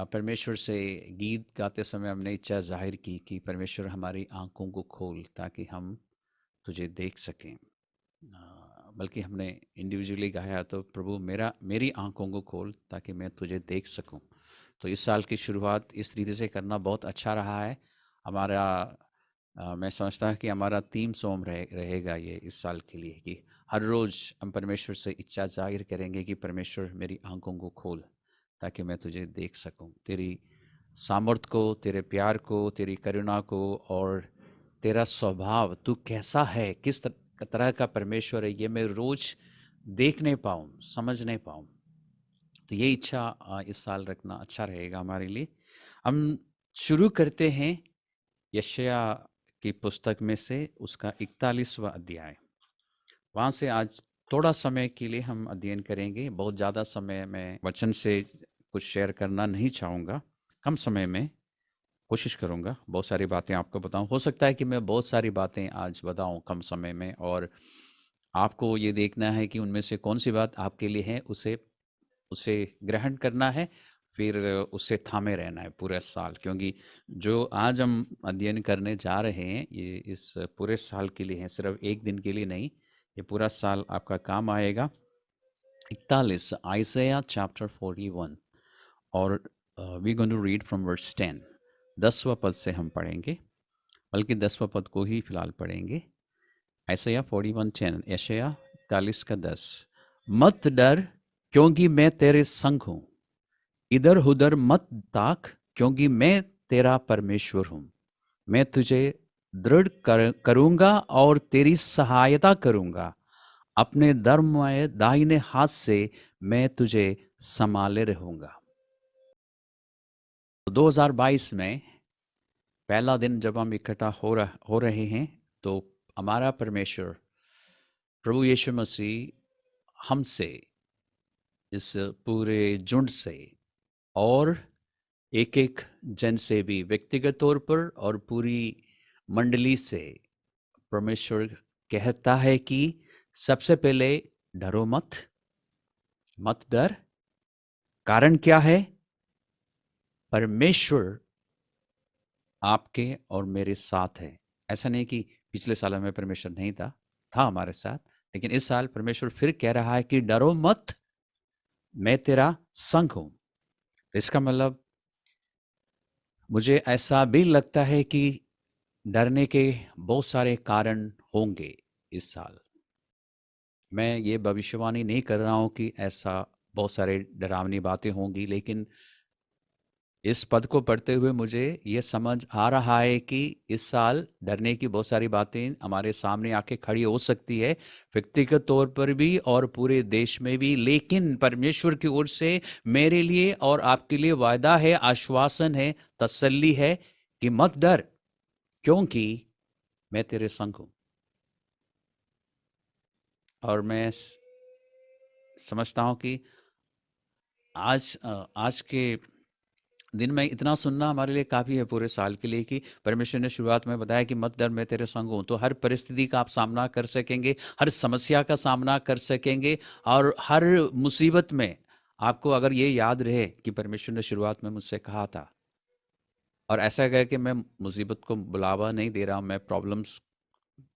परमेश्वर से गीत गाते समय हमने इच्छा जाहिर की कि परमेश्वर हमारी आंखों को खोल ताकि हम तुझे देख सकें। बल्कि हमने इंडिविजुअली गाया तो प्रभु मेरी आंखों को खोल ताकि मैं तुझे देख सकूं। तो इस साल की शुरुआत इस रीति से करना बहुत अच्छा रहा है हमारा। मैं समझता हूँ कि हमारा थीम सॉन्ग रहेगा ये इस साल के लिए कि हर रोज़ हम परमेश्वर से इच्छा जाहिर करेंगे कि परमेश्वर मेरी आंखों को खोल ताकि मैं तुझे देख सकूं, तेरी सामर्थ को, तेरे प्यार को, तेरी करुणा को और तेरा स्वभाव, तू कैसा है, किस तरह का परमेश्वर है, ये मैं रोज़ देख नहीं पाऊँ, समझ नहीं पाऊँ। तो ये इच्छा इस साल रखना अच्छा रहेगा हमारे लिए। हम शुरू करते हैं यशायाह की पुस्तक में से उसका 41वां अध्याय। वहाँ से आज थोड़ा समय के लिए हम अध्ययन करेंगे। बहुत ज़्यादा समय मैं वचन से कुछ शेयर करना नहीं चाहूँगा, कम समय में कोशिश करूँगा बहुत सारी बातें आपको बताऊँ। हो सकता है कि मैं बहुत सारी बातें आज बताऊँ कम समय में, और आपको ये देखना है कि उनमें से कौन सी बात आपके लिए है, उसे उसे ग्रहण करना है, फिर उससे थामे रहना है पूरे साल। क्योंकि जो आज हम अध्ययन करने जा रहे हैं ये इस पूरे साल के लिए है, सिर्फ एक दिन के लिए नहीं, ये पूरा साल आपका काम आएगा। 41 आइज़ाया चैप्टर 41 और we going to read from verse 10। 10वां पद से हम पढ़ेंगे, बल्कि 10वां पद को ही फिलहाल पढ़ेंगे। आइज़ाया 41:10, यशायाह 41 का 10। मत डर क्योंकि मैं तेरे संग हूँ, इधर उधर मत ताक क्योंकि मैं तेरा परमेश्वर हूँ। मैं तुझे दृढ़ करूँगा और तेरी सहायता करूँगा। अपने धर्ममय दाहिने हाथ से मैं तुझे संभाले रहूँगा। 2022 में पहला दिन जब हम इकट्ठा हो रहे हैं, तो हमारा परमेश्वर प्रभु यीशु मसीह हमसे, इस पूरे झुंड से और एक एक जन से भी व्यक्तिगत तौर पर और पूरी मंडली से परमेश्वर कहता है कि सबसे पहले डरो मत, मत डर। कारण क्या है? परमेश्वर आपके और मेरे साथ है। ऐसा नहीं कि पिछले सालों में परमेश्वर नहीं था हमारे साथ, लेकिन इस साल परमेश्वर फिर कह रहा है कि डरो मत, मैं तेरा संग हूं। तो इसका मतलब मुझे ऐसा भी लगता है कि डरने के बहुत सारे कारण होंगे इस साल। मैं ये भविष्यवाणी नहीं कर रहा हूँ कि ऐसा बहुत सारे डरावनी बातें होंगी, लेकिन इस पद को पढ़ते हुए मुझे ये समझ आ रहा है कि इस साल डरने की बहुत सारी बातें हमारे सामने आके खड़ी हो सकती है, व्यक्तिगत तौर पर भी और पूरे देश में भी। लेकिन परमेश्वर की ओर से मेरे लिए और आपके लिए वायदा है, आश्वासन है, तसल्ली है कि मत डर क्योंकि मैं तेरे संग हूं। और मैं समझता हूं कि आज के दिन में इतना सुनना हमारे लिए काफ़ी है पूरे साल के लिए कि परमेश्वर ने शुरुआत में बताया कि मत डर, मैं तेरे संग हूँ। तो हर परिस्थिति का आप सामना कर सकेंगे, हर समस्या का सामना कर सकेंगे, और हर मुसीबत में आपको अगर ये याद रहे कि परमेश्वर ने शुरुआत में मुझसे कहा था, और ऐसा कह कि मैं मुसीबत को बुलावा नहीं दे रहा हूँ, मैं प्रॉब्लम्स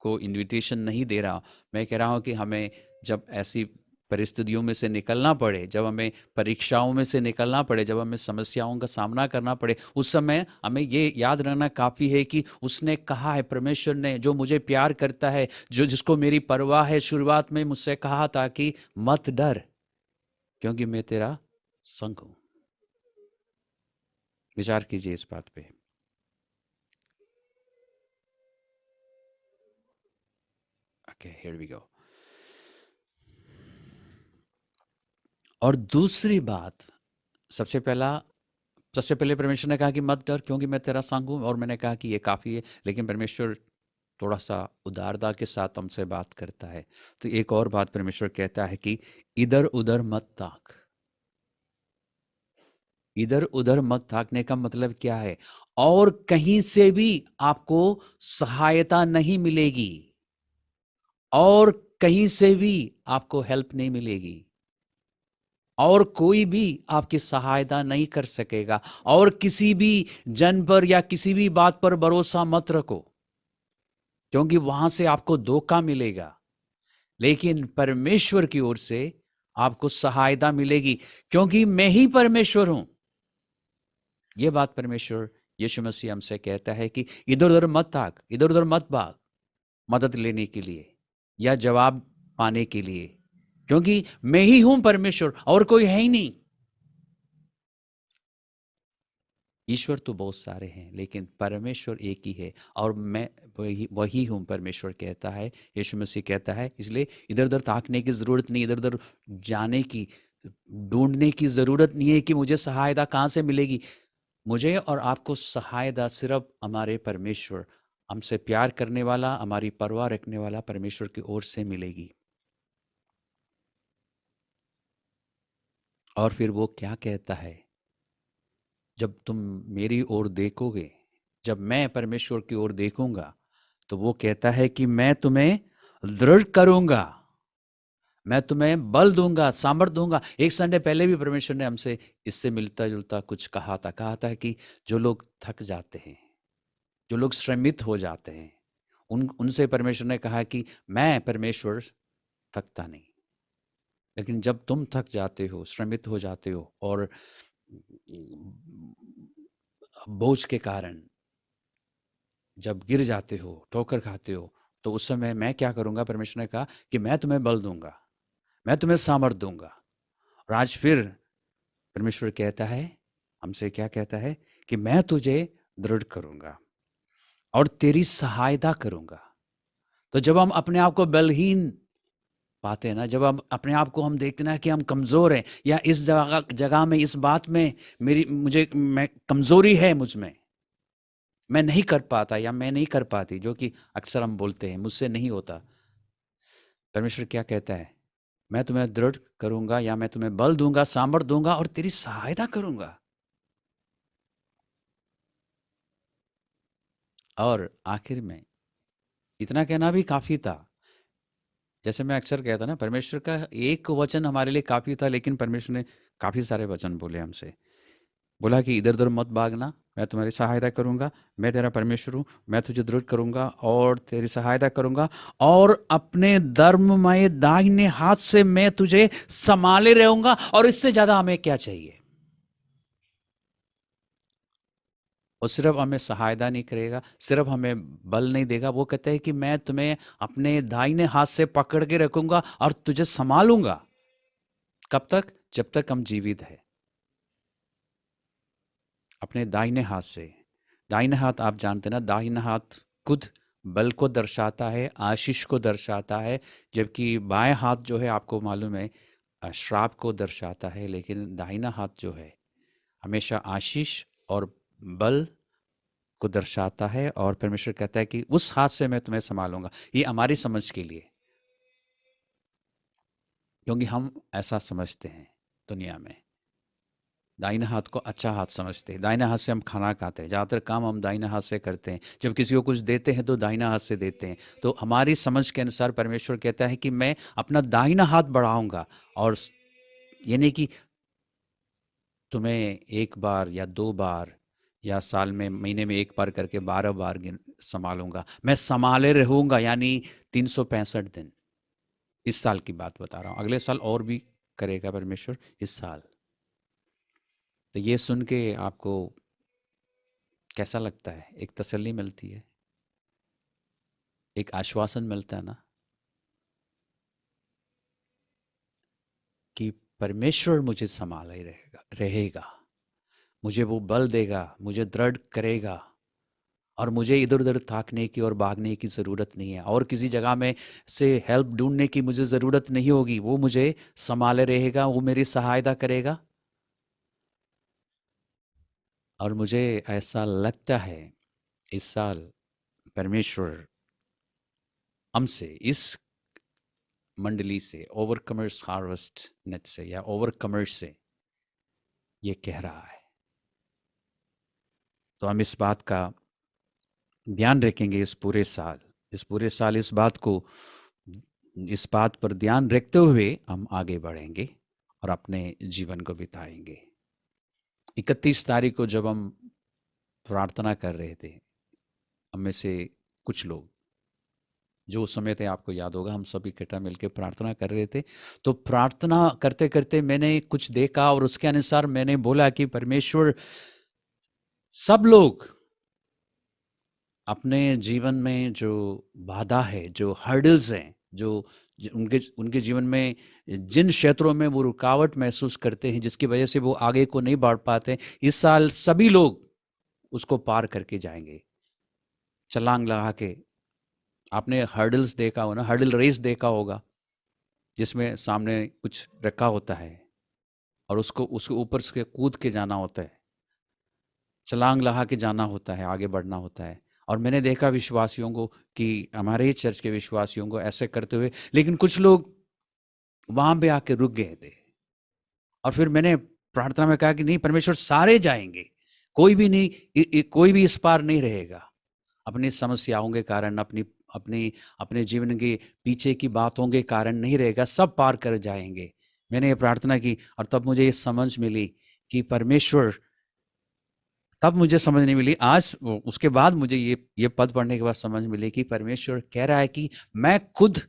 को इनविटेशन नहीं दे रहा हूँ। मैं कह रहा हूँ कि हमें जब ऐसी परिस्थितियों में से निकलना पड़े, जब हमें परीक्षाओं में से निकलना पड़े, जब हमें समस्याओं का सामना करना पड़े, उस समय हमें ये याद रखना काफ़ी है कि उसने कहा है, परमेश्वर ने जो मुझे प्यार करता है, जो जिसको मेरी परवाह है, शुरुआत में मुझसे कहा था कि मत डर क्योंकि मैं तेरा संग हूँ। विचार कीजिए इस बात पे। Okay, here we go. और दूसरी बात, सबसे पहले परमेश्वर ने कहा कि मत डर क्योंकि मैं तेरा संग हूँ, और मैंने कहा कि ये काफ़ी है। लेकिन परमेश्वर थोड़ा सा उदारता के साथ हमसे बात करता है। तो एक और बात परमेश्वर कहता है कि इधर उधर मत ताक। इधर उधर मत ताकने का मतलब क्या है? और कहीं से भी आपको सहायता नहीं मिलेगी, और कहीं से भी आपको हेल्प नहीं मिलेगी, और कोई भी आपकी सहायता नहीं कर सकेगा। और किसी भी जन पर या किसी भी बात पर भरोसा मत रखो, क्योंकि वहां से आपको धोखा मिलेगा। लेकिन परमेश्वर की ओर से आपको सहायता मिलेगी, क्योंकि मैं ही परमेश्वर हूं। ये बात परमेश्वर यीशु मसीह हमसे कहता है कि इधर उधर मत ताक, इधर उधर मत भाग मदद लेने के लिए या जवाब पाने के लिए, क्योंकि मैं ही हूं परमेश्वर, और कोई है ही नहीं। ईश्वर तो बहुत सारे हैं, लेकिन परमेश्वर एक ही है, और मैं वही वही हूँ, परमेश्वर कहता है, यीशु मसीह कहता है। इसलिए इधर उधर ताकने की ज़रूरत नहीं, इधर उधर जाने की, ढूंढने की ज़रूरत नहीं है कि मुझे सहायता कहाँ से मिलेगी। मुझे और आपको सहायता सिर्फ हमारे परमेश्वर, हमसे प्यार करने वाला, हमारी परवाह रखने वाला परमेश्वर की ओर से मिलेगी। और फिर वो क्या कहता है, जब तुम मेरी ओर देखोगे, जब मैं परमेश्वर की ओर देखूंगा, तो वो कहता है कि मैं तुम्हें दृढ़ करूंगा, मैं तुम्हें बल दूंगा, सामर्थ दूंगा। एक संडे पहले भी परमेश्वर ने हमसे इससे मिलता जुलता कुछ कहा था कि जो लोग थक जाते हैं, जो लोग श्रमित हो जाते हैं, उनसे परमेश्वर ने कहा कि मैं परमेश्वर थकता नहीं। लेकिन जब तुम थक जाते हो, श्रमित हो जाते हो, और बोझ के कारण जब गिर जाते हो, ठोकर खाते हो, तो उस समय मैं क्या करूंगा, परमेश्वर ने कहा कि मैं तुम्हें बल दूंगा, मैं तुम्हें सामर्थ दूंगा। और आज फिर परमेश्वर कहता है, हमसे क्या कहता है, कि मैं तुझे दृढ़ करूंगा और तेरी सहायता करूंगा। तो जब हम अपने आप को बलहीन पाते हैं ना, जब हम अपने आप को हम देखते ना कि हम कमज़ोर हैं, या इस जगह जगह में, इस बात में मैं कमज़ोरी है मुझ में, मैं नहीं कर पाता या मैं नहीं कर पाती, जो कि अक्सर हम बोलते हैं मुझसे नहीं होता। परमेश्वर क्या कहता है, मैं तुम्हें दृढ़ करूंगा, या मैं तुम्हें बल दूंगा, सामर्थ दूंगा और तेरी सहायता करूंगा। और आखिर में इतना कहना भी काफी था। जैसे मैं अक्सर कहता ना, परमेश्वर का एक वचन हमारे लिए काफी था, लेकिन परमेश्वर ने काफी सारे वचन बोले हमसे। बोला कि इधर उधर मत भागना, मैं तुम्हारी सहायता करूंगा, मैं तेरा परमेश्वर हूँ, मैं तुझे दृढ़ करूंगा और तेरी सहायता करूंगा, और अपने धर्ममय दाहिने हाथ से मैं तुझे संभाले रहूंगा। और इससे ज्यादा हमें क्या चाहिए? वो सिर्फ हमें सहायता नहीं करेगा, सिर्फ हमें बल नहीं देगा, वो कहते हैं कि मैं तुम्हें अपने दाहिने हाथ से पकड़ के रखूंगा और तुझे संभालूंगा। कब तक? जब तक हम जीवित है, अपने दाहिने हाथ से। दाहिने हाथ आप जानते हैं ना, दाहिना हाथ खुद बल को दर्शाता है, आशीष को दर्शाता है, जबकि बाएं हाथ जो है आपको मालूम है श्राप को दर्शाता है। लेकिन दाहिना हाथ जो है हमेशा आशीष और बल को दर्शाता है। और परमेश्वर कहता है कि उस हाथ से मैं तुम्हें संभालूंगा। ये हमारी समझ के लिए, क्योंकि हम ऐसा समझते हैं दुनिया में, दाहिने हाथ को अच्छा हाथ समझते हैं, दाहिने हाथ से हम खाना खाते हैं, ज़्यादातर काम हम दाहिने हाथ से करते हैं, जब किसी को कुछ देते हैं तो दाहिना हाथ से देते हैं। तो हमारी समझ के अनुसार परमेश्वर कहता है कि मैं अपना दाहिना हाथ बढ़ाऊंगा, और यानी कि तुम्हें एक बार या दो बार या साल में, महीने में एक बार करके 12 बार संभालूंगा, मैं संभाले रहूंगा, यानी 365 दिन। इस साल की बात बता रहा हूँ, अगले साल और भी करेगा परमेश्वर, इस साल। तो ये सुन के आपको कैसा लगता है? एक तसल्ली मिलती है, एक आश्वासन मिलता है ना, कि परमेश्वर मुझे संभाले रहेगा रहेगा, मुझे वो बल देगा, मुझे दृढ़ करेगा, और मुझे इधर उधर ताकने की और भागने की ज़रूरत नहीं है, और किसी जगह में से हेल्प ढूंढने की मुझे ज़रूरत नहीं होगी। वो मुझे संभाले रहेगा, वो मेरी सहायता करेगा। और मुझे ऐसा लगता है इस साल परमेश्वर हमसे, इस मंडली से, ओवरकमर्स हार्वेस्ट नेट से या ओवरकमर्स से, ये कह रहा है। तो हम इस बात का ध्यान रखेंगे इस पूरे साल इस बात को, इस बात पर ध्यान रखते हुए हम आगे बढ़ेंगे। और अपने जीवन को बिताएंगे। 31 तारीख को जब हम प्रार्थना कर रहे थे, हम में से कुछ लोग जो उस समय थे, आपको याद होगा, हम सब इकट्ठा मिलकर प्रार्थना कर रहे थे। तो प्रार्थना करते करते मैंने कुछ देखा और उसके अनुसार मैंने बोला कि परमेश्वर, सब लोग अपने जीवन में जो बाधा है, जो हर्डल्स हैं, जो उनके उनके जीवन में जिन क्षेत्रों में वो रुकावट महसूस करते हैं, जिसकी वजह से वो आगे को नहीं बढ़ पाते, इस साल सभी लोग उसको पार करके जाएंगे, छलांग लगा के। आपने हर्डल्स देखा हो ना, हर्डल रेस देखा होगा, जिसमें सामने कुछ रखा होता है और उसको उसके ऊपर से कूद के जाना होता है, छलांग लगा के जाना होता है, आगे बढ़ना होता है। और मैंने देखा विश्वासियों को, कि हमारे ही चर्च के विश्वासियों को ऐसे करते हुए, लेकिन कुछ लोग वहां पे आके रुक गए थे। और फिर मैंने प्रार्थना में कहा कि नहीं परमेश्वर, सारे जाएंगे, कोई भी नहीं, कोई भी इस पार नहीं रहेगा। अपनी समस्याओं के कारण, अपनी अपनी अपने जीवन के पीछे की बातों के कारण नहीं रहेगा, सब पार कर जाएंगे। मैंने ये प्रार्थना की और तब मुझे ये समझ मिली कि परमेश्वर, तब मुझे समझ नहीं मिली, आज उसके बाद मुझे ये पद पढ़ने के बाद समझ मिली कि परमेश्वर कह रहा है कि मैं खुद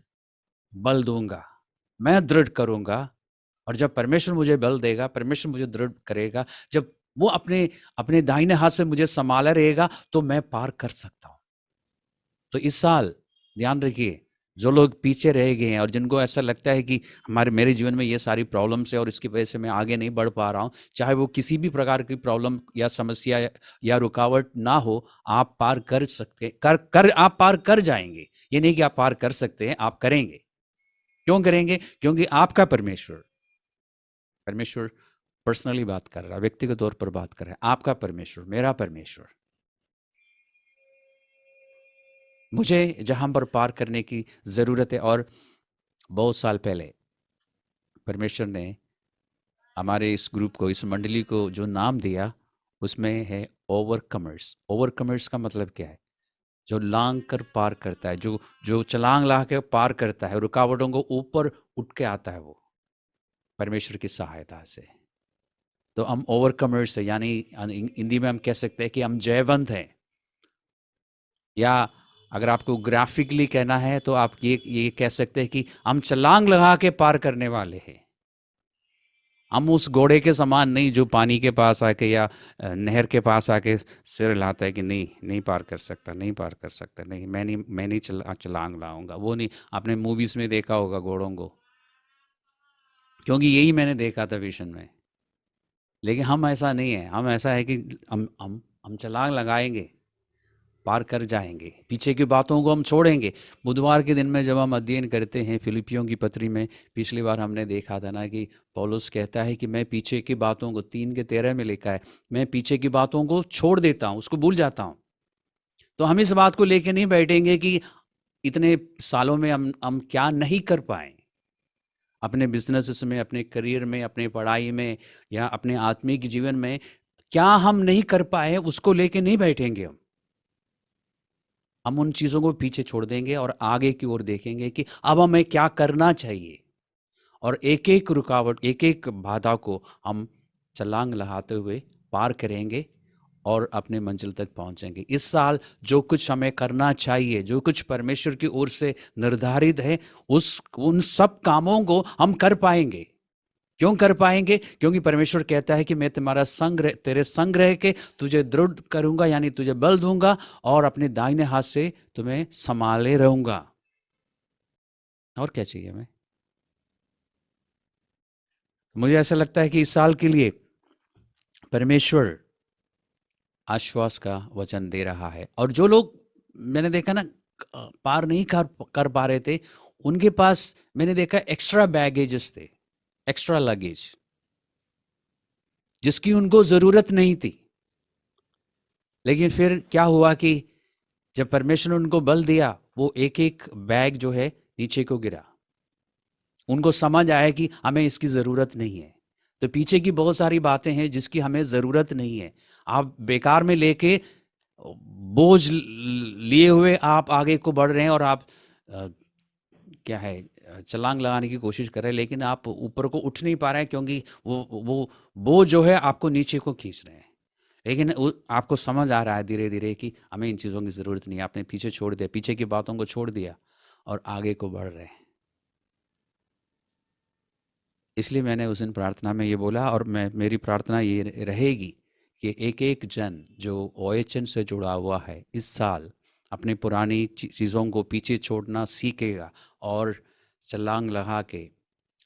बल दूंगा, मैं दृढ़ करूंगा। और जब परमेश्वर मुझे बल देगा, परमेश्वर मुझे दृढ़ करेगा, जब वो अपने अपने दाहिने हाथ से मुझे संभाला रहेगा, तो मैं पार कर सकता हूं। तो इस साल ध्यान रखिए, जो लोग पीछे रह गए हैं और जिनको ऐसा लगता है कि मेरे जीवन में ये सारी प्रॉब्लम्स है और इसकी वजह से मैं आगे नहीं बढ़ पा रहा हूँ, चाहे वो किसी भी प्रकार की प्रॉब्लम या समस्या या रुकावट ना हो, आप पार कर सकते आप पार कर जाएंगे। ये नहीं कि आप पार कर सकते हैं, आप करेंगे। क्यों करेंगे? क्योंकि आपका परमेश्वर पर्सनली बात कर रहा है, व्यक्तिगत तौर पर बात कर रहा है। आपका परमेश्वर, मेरा परमेश्वर मुझे जहां पर पार करने की जरूरत है। और बहुत साल पहले परमेश्वर ने हमारे इस ग्रुप को, इस मंडली को जो नाम दिया, उसमें है ओवरकमर्स। ओवरकमर्स का मतलब क्या है? जो लांग कर पार करता है, जो जो छलांग ला के पार करता है, रुकावटों को ऊपर उठ के आता है, वो परमेश्वर की सहायता से। तो हम ओवरकमर्स है, यानी हिंदी में हम कह सकते हैं कि हम जयवंत हैं। या अगर आपको ग्राफिकली कहना है तो आप ये कह सकते हैं कि हम छलांग लगा के पार करने वाले हैं। हम उस घोड़े के समान नहीं जो पानी के पास आके या नहर के पास आके सिर हिलाता है कि नहीं, नहीं पार कर सकता, नहीं पार कर सकता, नहीं, मैं नहीं छलांग लाऊंगा। वो नहीं, आपने मूवीज में देखा होगा घोड़ों को, क्योंकि यही मैंने देखा था विजन में। लेकिन हम ऐसा नहीं है, हम ऐसा है कि हम छलांग लगाएंगे, पार कर जाएंगे, पीछे की बातों को हम छोड़ेंगे। बुधवार के दिन में जब हम अध्ययन करते हैं फिलिपियों की पत्री में, पिछली बार हमने देखा था ना कि पौलुस कहता है कि मैं पीछे की बातों को, 3:13 में लिखा है, मैं पीछे की बातों को छोड़ देता हूँ, उसको भूल जाता हूँ। तो हम इस बात को लेकर नहीं बैठेंगे कि इतने सालों में हम क्या नहीं कर पाए, अपने बिजनेस में, अपने करियर में, अपने पढ़ाई में, या अपने आत्मिक जीवन में क्या हम नहीं कर पाए, उसको लेके नहीं बैठेंगे। हम उन चीज़ों को पीछे छोड़ देंगे और आगे की ओर देखेंगे कि अब हमें क्या करना चाहिए। और एक एक रुकावट, एक एक बाधा को हम छलांग लगाते हुए पार करेंगे और अपने मंजिल तक पहुंचेंगे। इस साल जो कुछ हमें करना चाहिए, जो कुछ परमेश्वर की ओर से निर्धारित है, उन सब कामों को हम कर पाएंगे। क्यों कर पाएंगे? क्योंकि परमेश्वर कहता है कि मैं तुम्हारा तेरे संग रह के तुझे दृढ़ करूंगा, यानी तुझे बल दूंगा और अपने दाहिने हाथ से तुम्हें संभाले रहूंगा। और क्या चाहिए हमें? मुझे ऐसा लगता है कि इस साल के लिए परमेश्वर आश्वास का वचन दे रहा है। और जो लोग मैंने देखा ना पार नहीं कर पा रहे थे, उनके पास मैंने देखा एक्स्ट्रा बैगेजेस थे, एक्स्ट्रा लगेज, जिसकी उनको जरूरत नहीं थी। लेकिन फिर क्या हुआ कि जब परमेश्वर ने उनको बल दिया, वो एक एक बैग जो है नीचे को गिरा। उनको समझ आया कि हमें इसकी ज़रूरत नहीं है। तो पीछे की बहुत सारी बातें हैं जिसकी हमें ज़रूरत नहीं है। आप बेकार में लेके बोझ लिए हुए आप आगे को बढ़ रहे हैं, और आप क्या है, छलांग लगाने की कोशिश कर रहे हैं, लेकिन आप ऊपर को उठ नहीं पा रहे हैं क्योंकि वो जो है आपको नीचे को खींच रहे हैं। लेकिन आपको समझ आ रहा है धीरे धीरे कि हमें इन चीज़ों की ज़रूरत नहीं है। आपने पीछे छोड़ दिया, पीछे की बातों को छोड़ दिया और आगे को बढ़ रहे हैं। इसलिए मैंने उस दिन प्रार्थना में ये बोला, और मेरी प्रार्थना ये रहेगी कि एक एक जन जो OHN से जुड़ा हुआ है इस साल अपनी पुरानी चीज़ों को पीछे छोड़ना सीखेगा और छलांग लगा के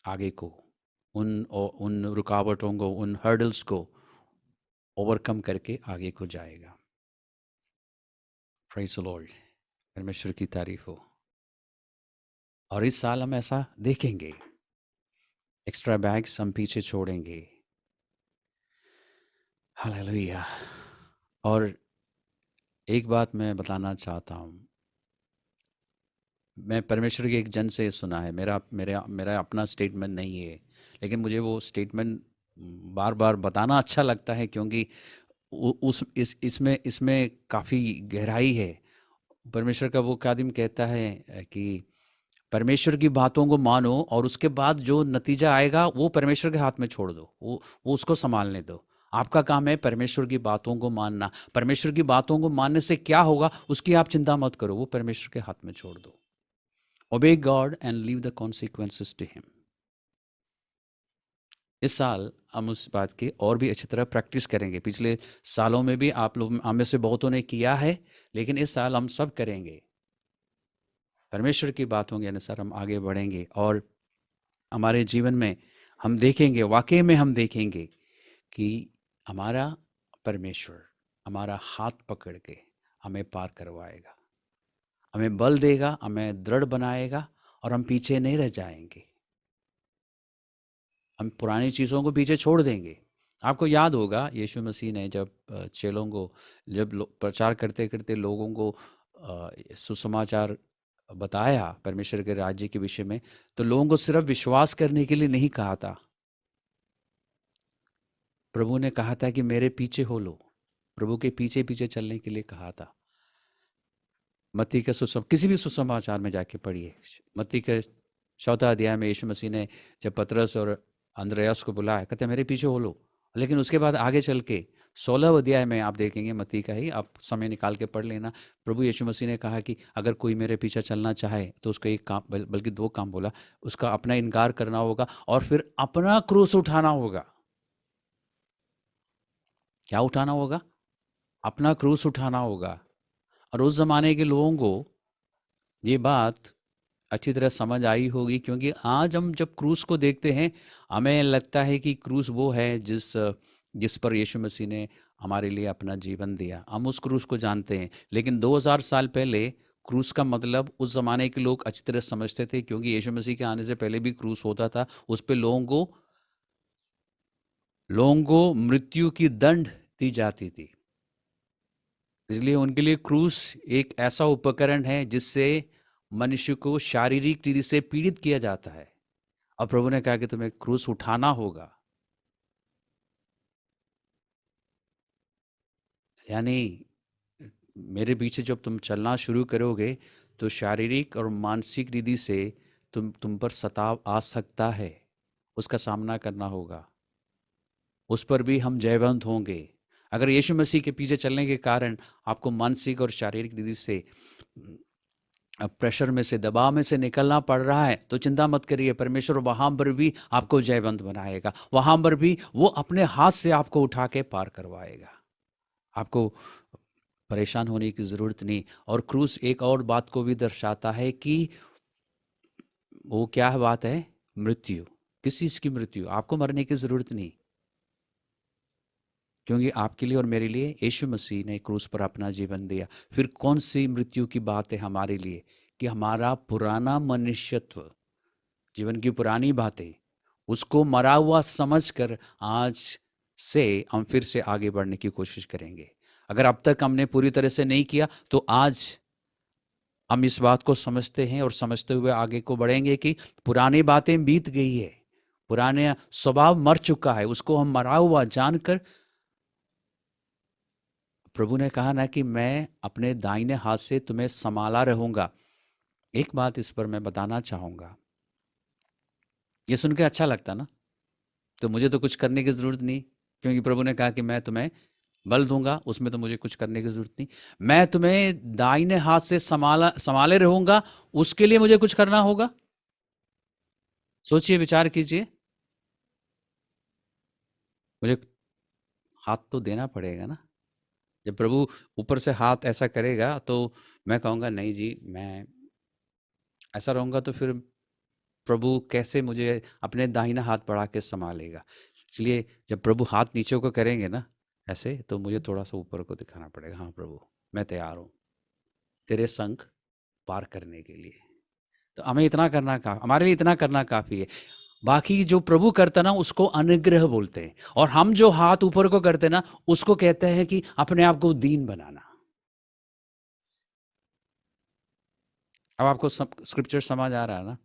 आगे को उन रुकावटों को, उन हर्डल्स को ओवरकम करके आगे को जाएगा। प्रेज़ द लॉर्ड, परमेश्वर की तारीफ हो। और इस साल हम ऐसा देखेंगे, एक्स्ट्रा बैग्स हम पीछे छोड़ेंगे। हालेलुया। और एक बात मैं बताना चाहता हूँ, मैं परमेश्वर के एक जन से सुना है, मेरा मेरा मेरा अपना स्टेटमेंट नहीं है, लेकिन मुझे वो स्टेटमेंट बार बार बताना अच्छा लगता है क्योंकि उस इसमें इसमें काफ़ी गहराई है। परमेश्वर का वो खादिम कहता है कि परमेश्वर की बातों को मानो और उसके बाद जो नतीजा आएगा वो परमेश्वर के हाथ में छोड़ दो, वो उसको संभालने दो। आपका काम है परमेश्वर की बातों को मानना। परमेश्वर की बातों को मानने से क्या होगा उसकी आप चिंता मत करो, वो परमेश्वर के हाथ में छोड़ दो। Obey God and leave the consequences to him. इस साल हम उस बात की और भी अच्छी तरह प्रैक्टिस करेंगे। पिछले सालों में भी आप लोग हम में से बहुतों ने किया है, लेकिन इस साल हम सब करेंगे। परमेश्वर की बातों के अनुसार हम आगे बढ़ेंगे और हमारे जीवन में हम देखेंगे, वाकई में हम देखेंगे कि हमारा परमेश्वर हमारा हाथ पकड़ के हमें पार करवाएगा, हमें बल देगा, हमें दृढ़ बनाएगा और हम पीछे नहीं रह जाएंगे। हम पुरानी चीज़ों को पीछे छोड़ देंगे। आपको याद होगा यीशु मसीह ने जब चेलों को जब प्रचार करते करते लोगों को सुसमाचार बताया परमेश्वर के राज्य के विषय में, तो लोगों को सिर्फ विश्वास करने के लिए नहीं कहा था। प्रभु ने कहा था कि मेरे पीछे हो लो, प्रभु के पीछे पीछे चलने के लिए कहा था। मत्ती के किसी भी सुसमाचार में जाके पढ़िए, मत्ती के 4 अध्याय में यीशु मसीह ने जब पतरस और अंद्रयास को बुलाया, कहते मेरे पीछे हो लो। लेकिन उसके बाद आगे चल के 16 अध्याय में आप देखेंगे, मत्ती का ही, आप समय निकाल के पढ़ लेना। प्रभु यीशु मसीह ने कहा कि अगर कोई मेरे पीछे चलना चाहे तो उसको एक काम, बल्कि 2 काम बोला, उसका अपना इनकार करना होगा और फिर अपना क्रूस उठाना होगा। क्या उठाना होगा? अपना क्रूस उठाना होगा। और उस ज़माने के लोगों को ये बात अच्छी तरह समझ आई होगी, क्योंकि आज हम जब क्रूस को देखते हैं हमें लगता है कि क्रूस वो है जिस पर यीशु मसीह ने हमारे लिए अपना जीवन दिया। हम उस क्रूस को जानते हैं, लेकिन 2000 साल पहले क्रूस का मतलब उस ज़माने के लोग अच्छी तरह समझते थे, क्योंकि यीशु मसीह के आने से पहले भी क्रूस होता था। उस पर लोगों को मृत्यु की दंड दी जाती थी। इसलिए उनके लिए क्रूस एक ऐसा उपकरण है जिससे मनुष्य को शारीरिक रीति से पीड़ित किया जाता है। और प्रभु ने कहा कि तुम्हें क्रूस उठाना होगा। यानी मेरे पीछे जब तुम चलना शुरू करोगे तो शारीरिक और मानसिक रीति से तुम पर सताव आ सकता है, उसका सामना करना होगा। उस पर भी हम जयवंत होंगे। अगर यीशु मसीह के पीछे चलने के कारण आपको मानसिक और शारीरिक रीति से प्रेशर में से, दबाव में से निकलना पड़ रहा है, तो चिंता मत करिए, परमेश्वर वहाँ पर भी आपको जयवंत बनाएगा। वहाँ पर भी वो अपने हाथ से आपको उठा के पार करवाएगा। आपको परेशान होने की ज़रूरत नहीं। और क्रूस एक और बात को भी दर्शाता है कि वो क्या बात है? मृत्यु। किस चीज़ की मृत्यु? आपको मरने की ज़रूरत नहीं, क्योंकि आपके लिए और मेरे लिए यीशु मसीह ने क्रूस पर अपना जीवन दिया। फिर कौन सी मृत्यु की बात है हमारे लिए? कि हमारा पुराना मनुष्यत्व, जीवन की पुरानी बातें, उसको मरा हुआ समझकर आज से हम फिर से आगे बढ़ने की कोशिश करेंगे। अगर अब तक हमने पूरी तरह से नहीं किया तो आज हम इस बात को समझते हैं और समझते हुए आगे को बढ़ेंगे कि पुरानी बातें बीत गई है, पुराने स्वभाव मर चुका है, उसको हम मरा हुआ जानकर प्रभु ने कहा ना कि मैं अपने दाहिने हाथ से तुम्हें संभाला रहूंगा। एक बात इस पर मैं बताना चाहूँगा, ये सुन के अच्छा लगता ना, तो मुझे तो कुछ करने की ज़रूरत नहीं, क्योंकि प्रभु ने कहा कि मैं तुम्हें बल दूंगा, उसमें तो मुझे कुछ करने की ज़रूरत नहीं। मैं तुम्हें दाहिने हाथ से संभाले रहूंगा, उसके लिए मुझे कुछ करना होगा। सोचिए, विचार कीजिए, मुझे हाथ तो देना पड़ेगा ना। जब प्रभु ऊपर से हाथ ऐसा करेगा तो मैं कहूँगा नहीं जी, मैं ऐसा रहूँगा तो फिर प्रभु कैसे मुझे अपने दाहिना हाथ बढ़ा के संभालेगा। इसलिए जब प्रभु हाथ नीचे को करेंगे ना ऐसे, तो मुझे थोड़ा सा ऊपर को दिखाना पड़ेगा, हाँ प्रभु मैं तैयार हूँ तेरे संग पार करने के लिए। तो हमें इतना करना हमारे लिए इतना करना काफ़ी है। बाकी जो प्रभु करता ना उसको अनुग्रह बोलते हैं, और हम जो हाथ ऊपर को करते ना उसको कहते हैं कि अपने आप को दीन बनाना। अब आपको सब स्क्रिप्चर समझ आ रहा है ना?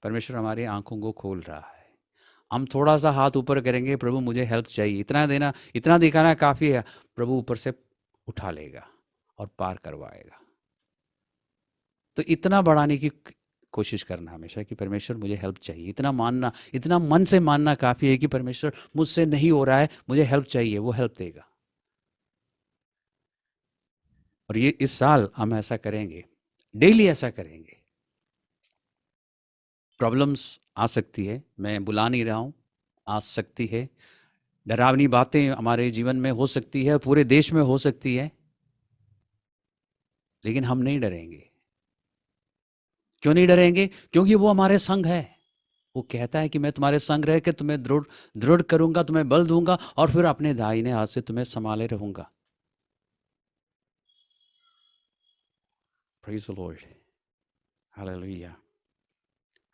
परमेश्वर हमारी आंखों को खोल रहा है। हम थोड़ा सा हाथ ऊपर करेंगे, प्रभु मुझे हेल्प चाहिए, इतना देना, इतना दिखाना काफ़ी है, प्रभु ऊपर से उठा लेगा और पार करवाएगा। तो इतना बढ़ाने की कोशिश करना हमेशा कि परमेश्वर मुझे हेल्प चाहिए, इतना मानना, इतना मन से मानना काफ़ी है कि परमेश्वर मुझसे नहीं हो रहा है, मुझे हेल्प चाहिए, वो हेल्प देगा। और ये इस साल हम ऐसा करेंगे, डेली ऐसा करेंगे। प्रॉब्लम्स आ सकती है, मैं बुला नहीं रहा हूँ, आ सकती है, डरावनी बातें हमारे जीवन में हो सकती है, पूरे देश में हो सकती है, लेकिन हम नहीं डरेंगे। क्यों नहीं डरेंगे? क्योंकि वो हमारे संग है। वो कहता है कि मैं तुम्हारे संग रह के तुम्हें दृढ़ दृढ़ करूंगा, तुम्हें बल दूंगा, और फिर अपने दाहिने हाथ से तुम्हें संभाले रहूंगा। Praise the Lord, hallelujah,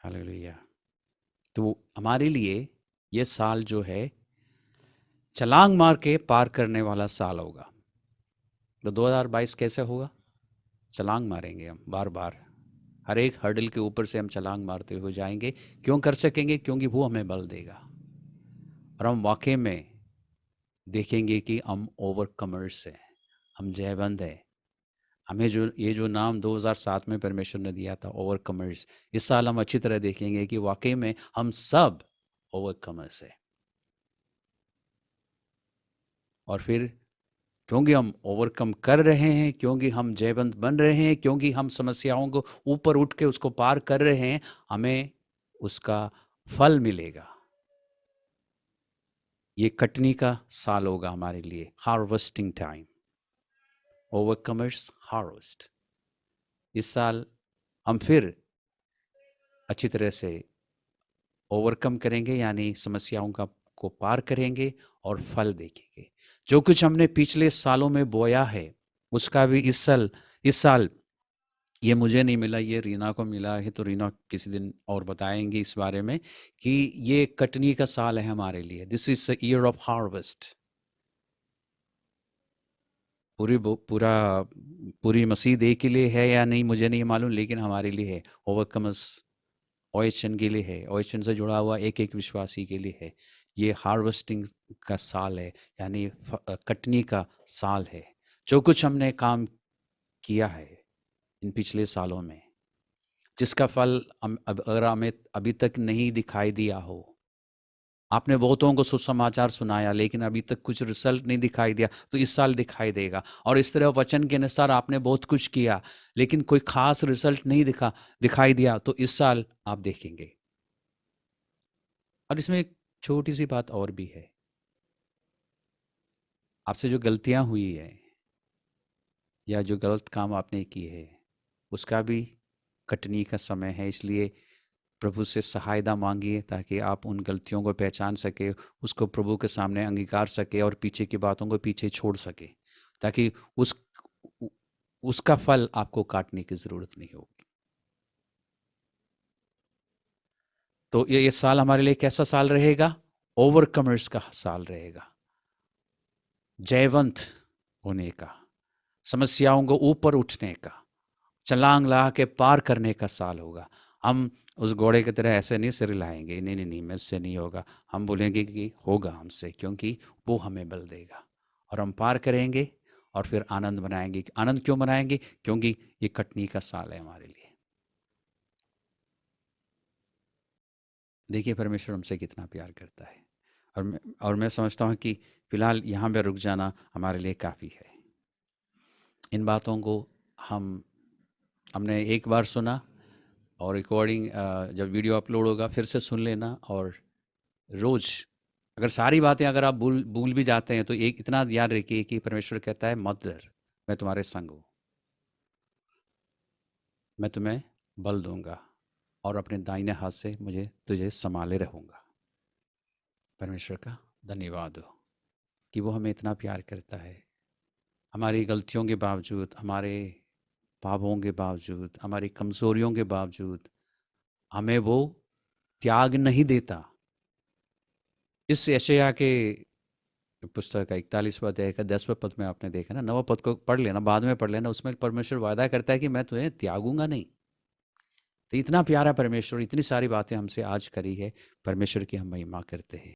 hallelujah. तो हमारे लिए ये साल जो है छलांग मार के पार करने वाला साल होगा। तो 2022 कैसे होगा? छलांग मारेंगे हम बार बार, हर एक हर्डल के ऊपर से हम छलांग मारते हुए जाएंगे। क्यों कर सकेंगे? क्योंकि वो हमें बल देगा, और हम वाकई में देखेंगे कि हम ओवरकमर्स हैं, हम जयवंत हैं। हमें जो ये जो नाम 2007 में परमेश्वर ने दिया था, ओवरकमर्स, इस साल हम अच्छी तरह देखेंगे कि वाकई में हम सब ओवरकमर्स हैं। और फिर क्योंकि हम ओवरकम कर रहे हैं, क्योंकि हम जयवंत बन रहे हैं, क्योंकि हम समस्याओं को ऊपर उठ के उसको पार कर रहे हैं, हमें उसका फल मिलेगा। ये कटनी का साल होगा हमारे लिए, हार्वेस्टिंग टाइम, ओवरकमर्स हार्वेस्ट। इस साल हम फिर अच्छी तरह से ओवरकम करेंगे, यानी समस्याओं का को पार करेंगे और फल देखेंगे। जो कुछ हमने पिछले सालों में बोया है उसका भी इस साल ये मुझे नहीं मिला, ये रीना को मिला है, तो रीना किसी दिन और बताएंगे इस बारे में कि ये कटनी का साल है हमारे लिए। This is the year of harvest. पूरी मसीह एक के लिए है या नहीं मुझे नहीं मालूम, लेकिन हमारे लिए है। ओवरकमर्स ओएचएन के लिए है, ओएचएन से जुड़ा हुआ एक एक विश्वासी के लिए है। ये हार्वेस्टिंग का साल है, यानी कटनी का साल है। जो कुछ हमने काम किया है इन पिछले सालों में, जिसका फल अगर हमें अभी तक नहीं दिखाई दिया हो, आपने बहुतों को सुसमाचार सुनाया लेकिन अभी तक कुछ रिजल्ट नहीं दिखाई दिया, तो इस साल दिखाई देगा। और इस तरह वचन के अनुसार आपने बहुत कुछ किया लेकिन कोई खास रिजल्ट नहीं दिखाई दिया, तो इस साल आप देखेंगे। और इसमें एक छोटी सी बात और भी है, आपसे जो गलतियां हुई है या जो गलत काम आपने की है, उसका भी कटनी का समय है। इसलिए प्रभु से सहायता मांगिए ताकि आप उन गलतियों को पहचान सके, उसको प्रभु के सामने अंगीकार सके और पीछे की बातों को पीछे छोड़ सके, ताकि उसका फल आपको काटने की ज़रूरत नहीं होगी। तो ये साल हमारे लिए कैसा साल रहेगा? ओवरकमर्स का साल रहेगा, जयवंत होने का, समस्याओं को ऊपर उठने का, छलांग लगा के पार करने का साल होगा। हम उस घोड़े की तरह ऐसे नहीं सिर हिलाएंगे, नहीं नहीं नहीं मुझसे नहीं होगा। हम बोलेंगे कि होगा हमसे, क्योंकि वो हमें बल देगा और हम पार करेंगे और फिर आनंद मनाएंगे। आनंद क्यों मनाएंगे? क्योंकि ये कटनी का साल है हमारे लिए। देखिए परमेश्वर हमसे कितना प्यार करता है। और मैं समझता हूँ कि फ़िलहाल यहाँ पे रुक जाना हमारे लिए काफ़ी है। इन बातों को हम हमने एक बार सुना, और रिकॉर्डिंग जब वीडियो अपलोड होगा फिर से सुन लेना, और रोज़ अगर सारी बातें अगर आप भूल भूल भी जाते हैं तो एक इतना याद रखिए कि परमेश्वर कहता है मत डर, मैं तुम्हारे संग हूँ, मैं तुम्हें बल दूंगा और अपने दाहिने हाथ से मुझे तुझे संभाले रहूँगा। परमेश्वर का धन्यवाद हो कि वो हमें इतना प्यार करता है। हमारी गलतियों के बावजूद, हमारे पापों के बावजूद, हमारी कमज़ोरियों के बावजूद हमें वो त्याग नहीं देता। इस यशायाह के पुस्तक का 41वां अध्याय का 10वें पद में आपने देखा ना, 9वें पद को पढ़ लेना, बाद में पढ़ लेना, उसमें परमेश्वर वादा करता है कि मैं तुम्हें त्यागूंगा नहीं। तो इतना प्यारा परमेश्वर, इतनी सारी बातें हमसे आज करी है, परमेश्वर की हम महिमा करते हैं।